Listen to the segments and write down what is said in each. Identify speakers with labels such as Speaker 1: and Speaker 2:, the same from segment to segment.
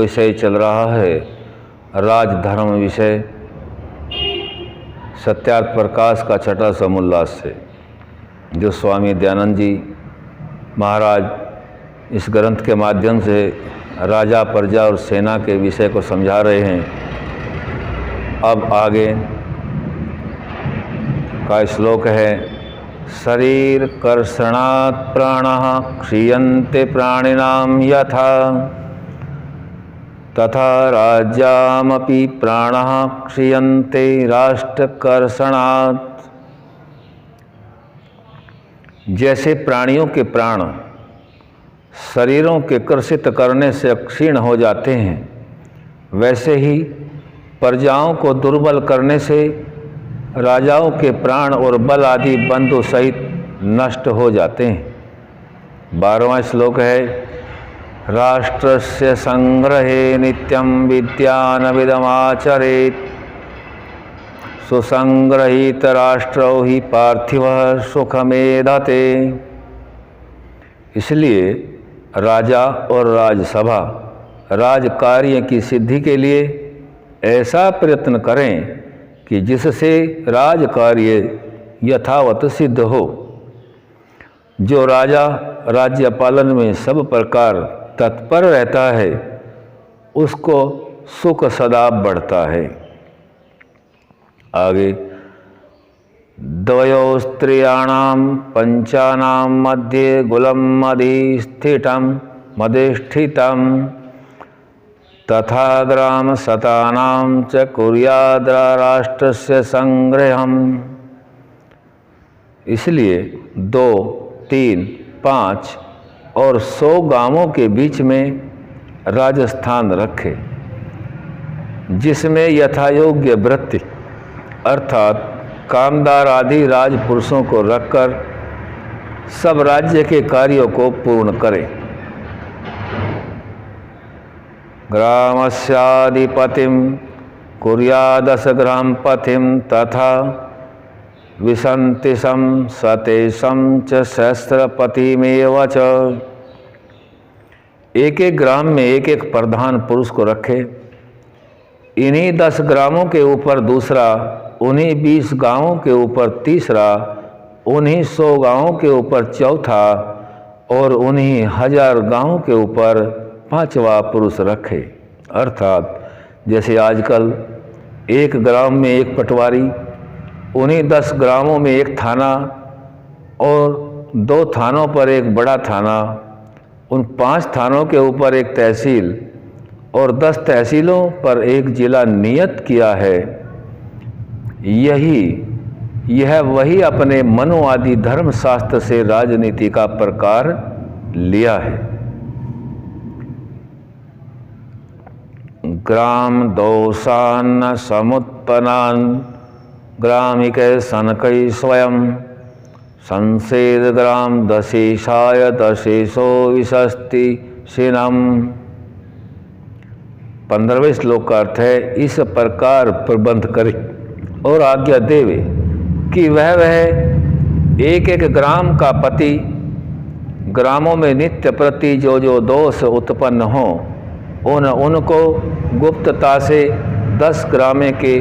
Speaker 1: विषय चल रहा है राजधर्म विषय, सत्यार्थ प्रकाश का छठा समोल्लास से, जो स्वामी दयानंद जी महाराज इस ग्रंथ के माध्यम से राजा, प्रजा और सेना के विषय को समझा रहे हैं। अब आगे का श्लोक है, शरीर कर्षणात् प्राणः क्षीयन्ते प्राणिनां यथा तथा राज्यामपि प्राणः क्षीयन्ते राष्ट्रकर्षणात्। जैसे प्राणियों के प्राण शरीरों के कर्षित करने से क्षीण हो जाते हैं, वैसे ही प्रजाओं को दुर्बल करने से राजाओं के प्राण और बल आदि बंधु सहित नष्ट हो जाते हैं। 12वां श्लोक है, राष्ट्रस्य संग्रहे नित्यं विद्यानविदमाचरेत् सुसंग्रहीत राष्ट्रौ हि पार्थिवः सुखमेधते। इसलिए राजा और राजसभा राजकार्य की सिद्धि के लिए ऐसा प्रयत्न करें कि जिससे राजकार्य यथावत सिद्ध हो। जो राजा राज्य पालन में सब प्रकार तत्पर रहता है, उसको सुख सदा बढ़ता है। आगे, द्वयोस्त्रियाणां पंचानां मध्ये गुलं मधिष्ठितं तथा ग्राम शतानां च कुर्याद् राष्ट्रस्य संग्रहम्। इसलिए 2, 3, 5 और 100 गांवों के बीच में राजस्थान रखे, जिसमें यथायोग्य वृत्ति अर्थात कामदार आदि राजपुरुषों को रखकर सब राज्य के कार्यों को पूर्ण करें। ग्रामस्याधिपतिं कुर्यादश ग्रामपतिं तथा विसन्तिशं सतेशं च सहस्रपतिमेव च। एक एक ग्राम में एक एक प्रधान पुरुष को रखे। इन्हीं 10 ग्रामों के ऊपर दूसरा, उन्हीं 20 गांवों के ऊपर तीसरा, उन्हीं 100 गांवों के ऊपर चौथा और उन्हीं 1000 गांवों के ऊपर 5वां पुरुष रखे। अर्थात जैसे आजकल एक ग्राम में एक पटवारी, उन्हीं 10 ग्रामों में एक थाना और 2 थानों पर एक बड़ा थाना, उन 5 थानों के ऊपर एक तहसील और 10 तहसीलों पर एक जिला नियत किया है। यह वही अपने मनु आदि धर्मशास्त्र से राजनीति का प्रकार लिया है। ग्राम दोषान् समुत्पन्नान् ग्रामिकै शनकै स्वयं संसेद ग्राम दशेशाय दशेशो विशस्ति शिनम। 15वें श्लोक का अर्थ है, इस प्रकार प्रबंध करे और आज्ञा देवे कि वह एक एक ग्राम का पति ग्रामों में नित्य प्रति जो दोष उत्पन्न हो उनको गुप्तता से 10 ग्रामे के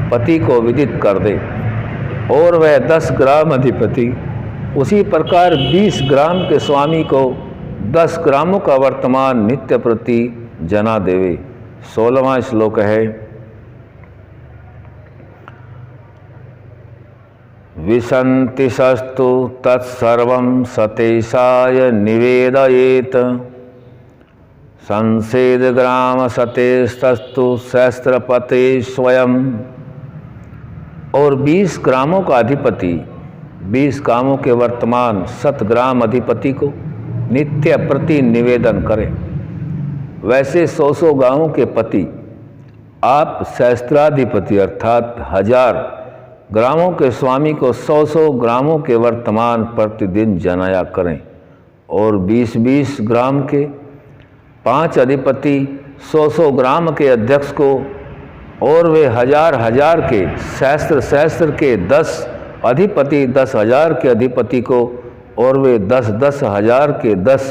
Speaker 1: पति को विदित कर दे, और वह 10 ग्राम अधिपति उसी प्रकार 20 ग्राम के स्वामी को 10 ग्रामों का वर्तमान नित्य प्रति जना देवे। 16वां श्लोक है, विसन्तिशस्तु तत्सर्वं सतेशाय निवेदयेत् संसेद ग्राम सतेस्तस्तु सहस्त्रपते स्वयं। और 20 ग्रामों का अधिपति 20 गांवों के वर्तमान 7 ग्राम अधिपति को नित्य प्रति निवेदन करें। वैसे 100 गांवों के पति आप सहस्त्राधिपति अर्थात 1000 ग्रामों के स्वामी को 100 ग्रामों के वर्तमान प्रतिदिन जनाया करें, और 20 ग्राम के 5 अधिपति 100 ग्राम के अध्यक्ष को, और वे 1000 के सहस्त्र के 10 अधिपति 10,000 के अधिपति को, और वे 10,000 के 10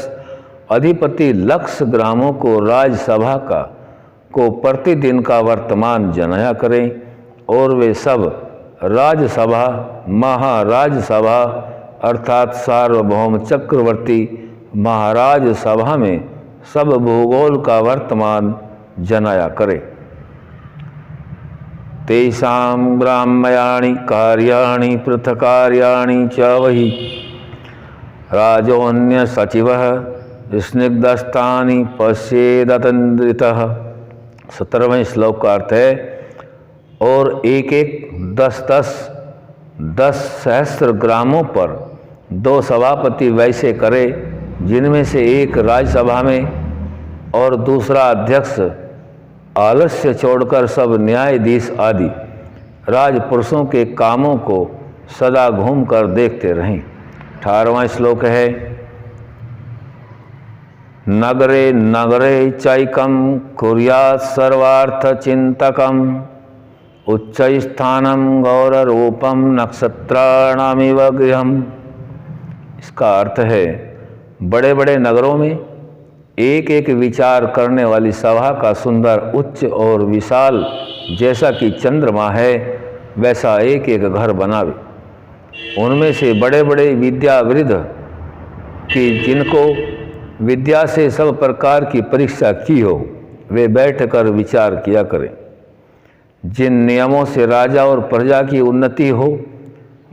Speaker 1: अधिपति लक्ष ग्रामों को राजसभा को प्रतिदिन का वर्तमान जनाया करें और वे सब राजसभा महाराजसभा अर्थात सार्वभौम चक्रवर्ती महाराज सभा में सब भूगोल का वर्तमान जनाया करें। तेषां ग्राम्याणि कार्याणि पृथक्कार्याणि च वही राजोन्य सचिवः स्निग्धस्थानि पश्येदतन्द्रितः। 17वें श्लोक का अर्थ है, और एक एक 10 सहस्त्र ग्रामों पर 2 सभापति वैसे करे जिनमें से एक राज्यसभा में और दूसरा अध्यक्ष आलस्य छोड़कर सब न्यायाधीश आदि राजपुरुषों के कामों को सदा घूमकर देखते रहें। 18वां श्लोक है, नगरे नगरे चैकम कुर्यात् सर्वार्थ चिंतकम उच्च स्थानम गौररूपम नक्षत्राणामिव गृहम। इसका अर्थ है, बड़े बड़े नगरों में एक एक विचार करने वाली सभा का सुंदर उच्च और विशाल जैसा कि चंद्रमा है वैसा एक एक घर बनावे। उनमें से बड़े बड़े विद्यावृद्ध कि जिनको विद्या से सब प्रकार की परीक्षा की हो वे बैठकर विचार किया करें। जिन नियमों से राजा और प्रजा की उन्नति हो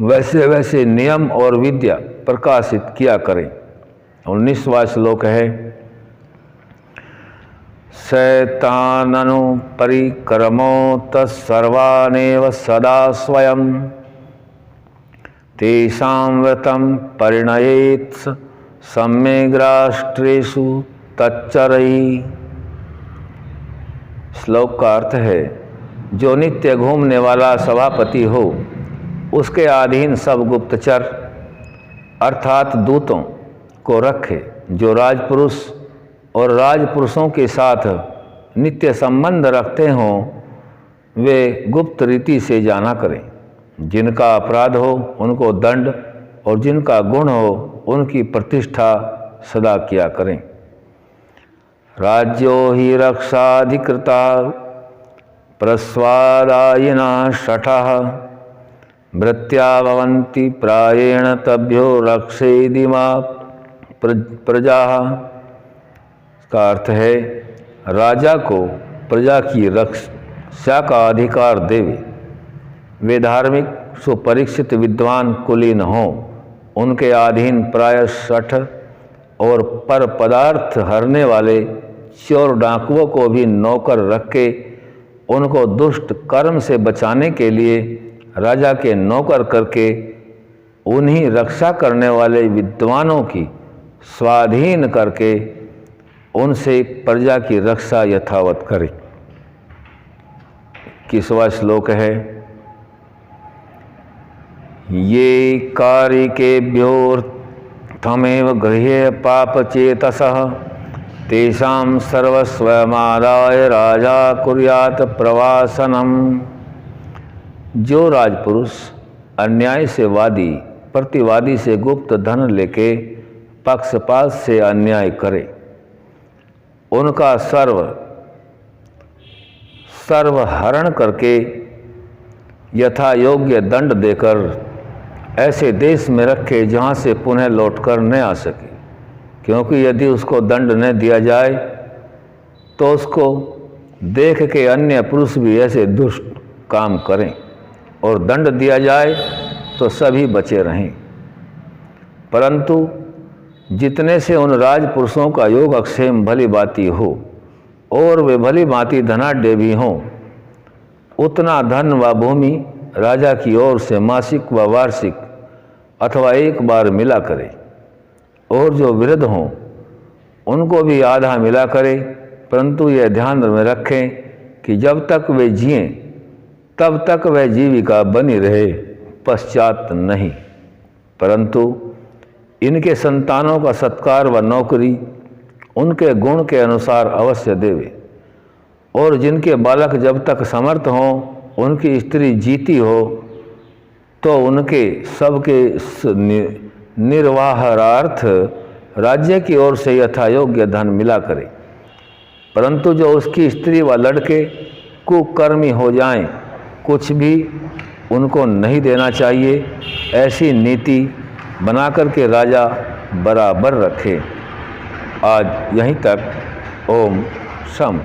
Speaker 1: वैसे वैसे नियम और विद्या प्रकाशित किया करें। 19वां श्लोक है, शैताननु परिक्रमो तत्सर्वानेव सदा स्वयं तेषां व्रतं परिणयेत् सम्यग्राष्ट्रेषु तच्चरैः। श्लोक का अर्थ है, जो नित्य घूमने वाला सभापति हो उसके अधीन सब गुप्तचर अर्थात दूतों को रखे, जो राजपुरुष और राजपुरुषों के साथ नित्य संबंध रखते हों वे गुप्त रीति से जाना करें। जिनका अपराध हो उनको दंड और जिनका गुण हो उनकी प्रतिष्ठा सदा किया करें। राज्यो हि रक्षाधिकृता प्रस्वादायिना शठः भृत्या भवन्ति प्रायेण तभ्यो रक्षेदिमा प्रजा। का अर्थ है, राजा को प्रजा की रक्षा का अधिकार देवे। वे धार्मिक सुपरीक्षित विद्वान कुलीन हों, उनके अधीन प्राय 60 और पर पदार्थ हरने वाले चोर डाकुओं को भी नौकर रख के उनको दुष्ट कर्म से बचाने के लिए राजा के नौकर करके उन्हीं रक्षा करने वाले विद्वानों की स्वाधीन करके उनसे प्रजा की रक्षा यथावत करे। 21वां श्लोक है, ये कारिकेभ्योऽर्थमेव गृह्य पापचेतसः तेषां सर्वस्वमादाय राजा कुर्यात् प्रवासनम। जो राजपुरुष अन्याय से वादी प्रतिवादी से गुप्त धन लेके पक्षपात से अन्याय करे उनका सर्वहरण करके यथा योग्य दंड देकर ऐसे देश में रखे जहाँ से पुनः लौटकर न आ सके, क्योंकि यदि उसको दंड न दिया जाए तो उसको देख के अन्य पुरुष भी ऐसे दुष्ट काम करें और दंड दिया जाए तो सभी बचे रहें। परंतु जितने से उन राजपुरुषों का योग अक्षेम भली बाती हो और वे भली भांति धनाढ्य भी हों, उतना धन व भूमि राजा की ओर से मासिक व वार्षिक अथवा एक बार मिला करे, और जो वृद्ध हों उनको भी आधा मिला करे। परंतु यह ध्यान में रखें कि जब तक वे जिएं तब तक वह जीविका बनी रहे, पश्चात नहीं। परंतु इनके संतानों का सत्कार व नौकरी उनके गुण के अनुसार अवश्य देवे, और जिनके बालक जब तक समर्थ हों उनकी स्त्री जीती हो तो उनके सबके निर्वाहार्थ राज्य की ओर से यथायोग्य धन मिला करे, परंतु जो उसकी स्त्री व लड़के कुकर्मी हो जाएं, कुछ भी उनको नहीं देना चाहिए। ऐसी नीति बना कर के राजा बराबर रखे। आज यहीं तक। ओम शम।